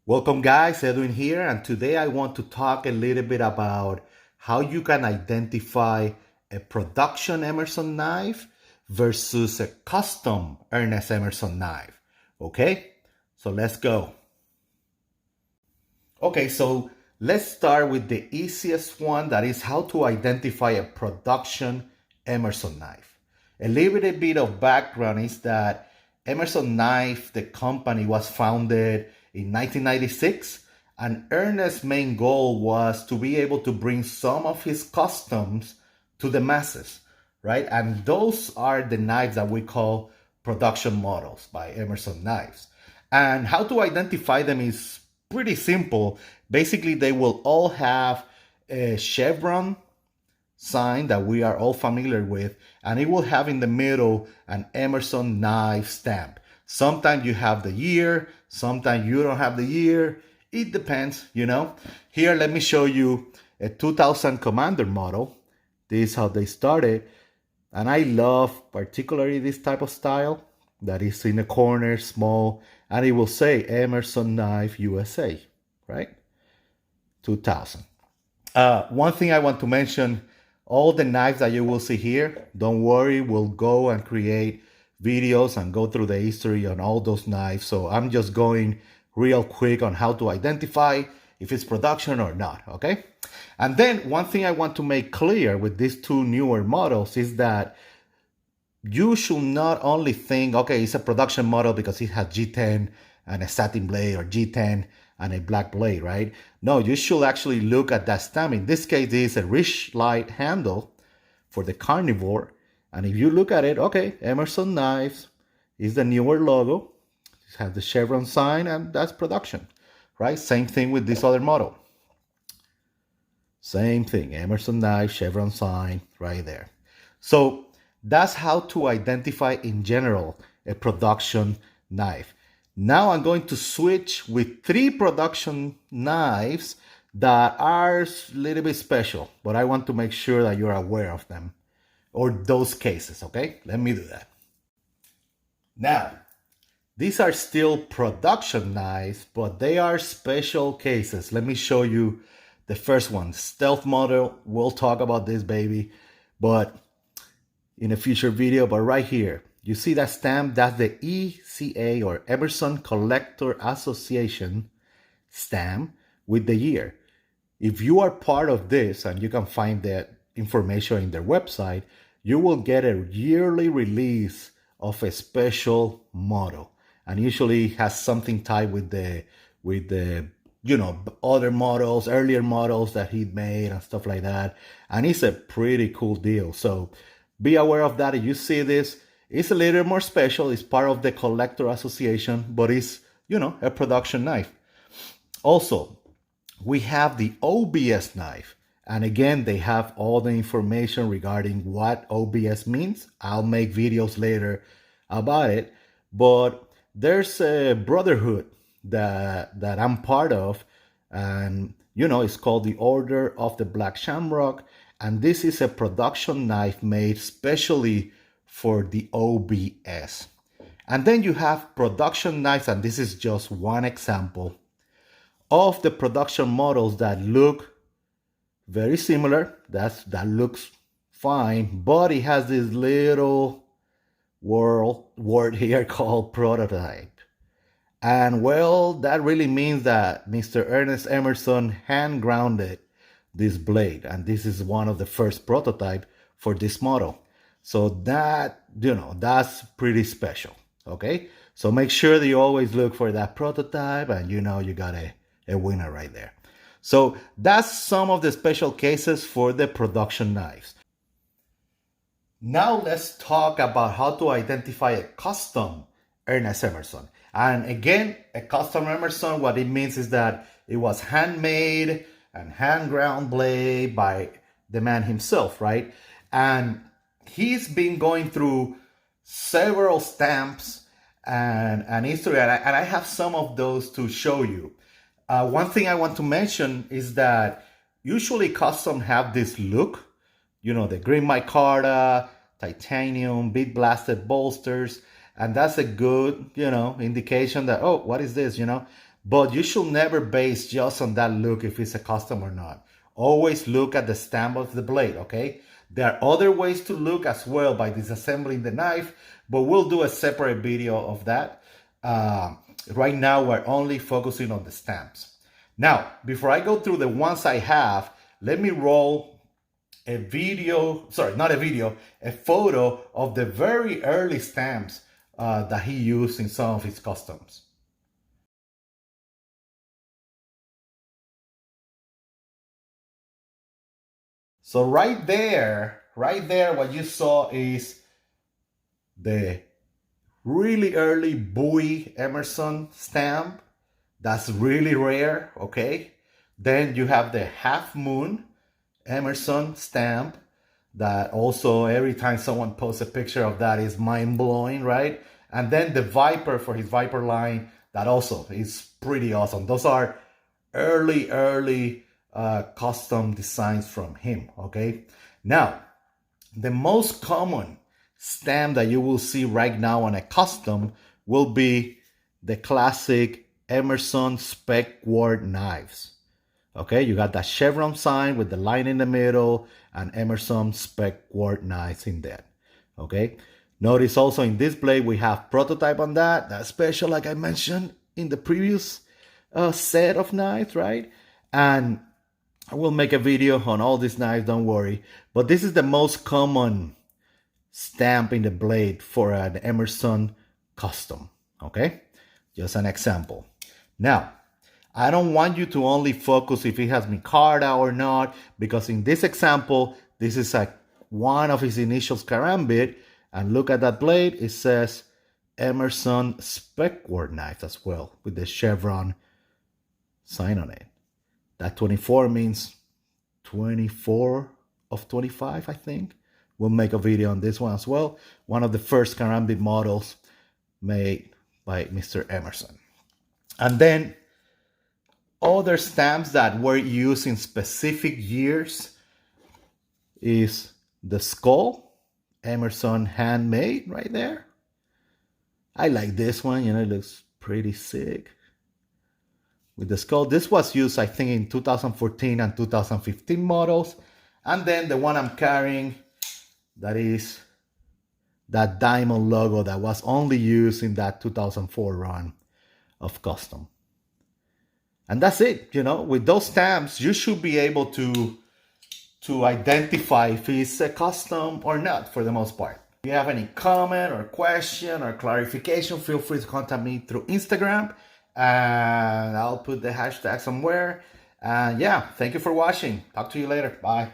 Welcome guys, Edwin here, and today I want to talk a little bit about how you can identify a production Emerson knife versus a custom Ernest Emerson knife. Okay, so let's go. Okay, so let's start with the easiest one, that is how to identify a production Emerson knife. A little bit of background is that Emerson Knife, the company, was founded in 1996, and Ernest's main goal was to be able to bring some of his customs to the masses, right? And those are the knives that we call production models by Emerson Knives. And how to identify them is pretty simple. Basically, they will all have a chevron sign that we are all familiar with, and it will have in the middle an Emerson knife stamp. Sometimes you have the year, sometimes you don't have the year. It depends, you know. Here, let me show you a 2000 Commander model. This is how they started, and I love particularly this type of style that is in the corner, small, and it will say Emerson Knife USA, right? 2000. One thing I want to mention, all the knives that you will see here, don't worry, we'll go and create videos and go through the history on all those knives. So I'm just going real quick on how to identify if it's production or not, okay? And then one thing I want to make clear with these two newer models is that you should not only think, okay, it's a production model because it has G10 and a satin blade, or G10 and a black blade, right? No, you should actually look at that stamp. In this case, this is a rich light handle for the carnivore. And if you look at it, okay, Emerson Knives is the newer logo. It has the chevron sign, and that's production, right? Same thing with this other model. Same thing, Emerson Knife, chevron sign right there. So that's how to identify in general a production knife. Now I'm going to switch with three production knives that are a little bit special, but I want to make sure that you're aware of them, or those cases, okay? Let me do that. Now, these are still production knives, but they are special cases. Let me show you the first one, stealth model. We'll talk about this baby, but in a future video. But right here, you see that stamp? That's the ECA, or Emerson Collector Association stamp with the year. If you are part of this, and you can find that information in their website, you will get a yearly release of a special model, and usually has something tied with the other models, earlier models that he made and stuff like that. And it's a pretty cool deal. So be aware of that. If you see this, it's a little more special. It's part of the Collector Association, but it's, a production knife. Also, we have the OBS knife. And again, they have all the information regarding what OBS means. I'll make videos later about it. But there's a brotherhood that I'm part of. And, it's called the Order of the Black Shamrock. And this is a production knife made specially for the OBS. And then you have production knives, and this is just one example of the production models that look very similar. That looks fine, but it has this little word here called prototype. And well, that really means that Mr. Ernest Emerson hand grounded this blade, and this is one of the first prototype for this model. So that, that's pretty special, okay? So make sure that you always look for that prototype, and you got a winner right there. So that's some of the special cases for the production knives. Now let's talk about how to identify a custom Ernest Emerson. And again, a custom Emerson, what it means is that it was handmade and hand ground blade by the man himself, right? And he's been going through several stamps and history, and I have some of those to show you. One thing I want to mention is that usually custom have this look, the green micarta, titanium, bead blasted bolsters, and that's a good, indication that, oh, what is this, But you should never base just on that look if it's a custom or not. Always look at the stamp of the blade, okay? There are other ways to look as well by disassembling the knife, but we'll do a separate video of that. Right now, we're only focusing on the stamps. Now, before I go through the ones I have, let me roll a video, sorry, not a video, a photo of the very early stamps that he used in some of his customs. So right there, what you saw is the really early Bowie Emerson stamp. That's really rare, okay? Then you have the Half Moon Emerson stamp that also every time someone posts a picture of that is mind-blowing, right? And then the Viper for his Viper line, that also is pretty awesome. Those are early custom designs from him, okay? Now, the most common stamp that you will see right now on a custom will be the classic Emerson spec ward knives. Okay, you got that chevron sign with the line in the middle and Emerson spec ward knives in there. Okay, notice also in this blade we have prototype on that. That's special, like I mentioned in the previous set of knives, right? And I will make a video on all these knives, don't worry. But this is the most common stamp in the blade for an Emerson custom, okay? Just an example. Now, I don't want you to only focus if it has micarta or not, because in this example, this is like one of his initials karambit, and look at that blade, it says Emerson spec ward knife as well, with the chevron sign on it. That 24 means 24 of 25, I think. We'll make a video on this one as well. One of the first karambit models made by Mr. Emerson. And then other stamps that were used in specific years is the skull, Emerson handmade right there. I like this one, you know, it looks pretty sick. With the skull, this was used, I think, in 2014 and 2015 models. And then the one I'm carrying, that is that diamond logo that was only used in that 2004 run of custom. And that's it, you know, with those stamps, you should be able to identify if it's a custom or not for the most part. If you have any comment or question or clarification, feel free to contact me through Instagram and I'll put the hashtag somewhere. And yeah, thank you for watching. Talk to you later. Bye.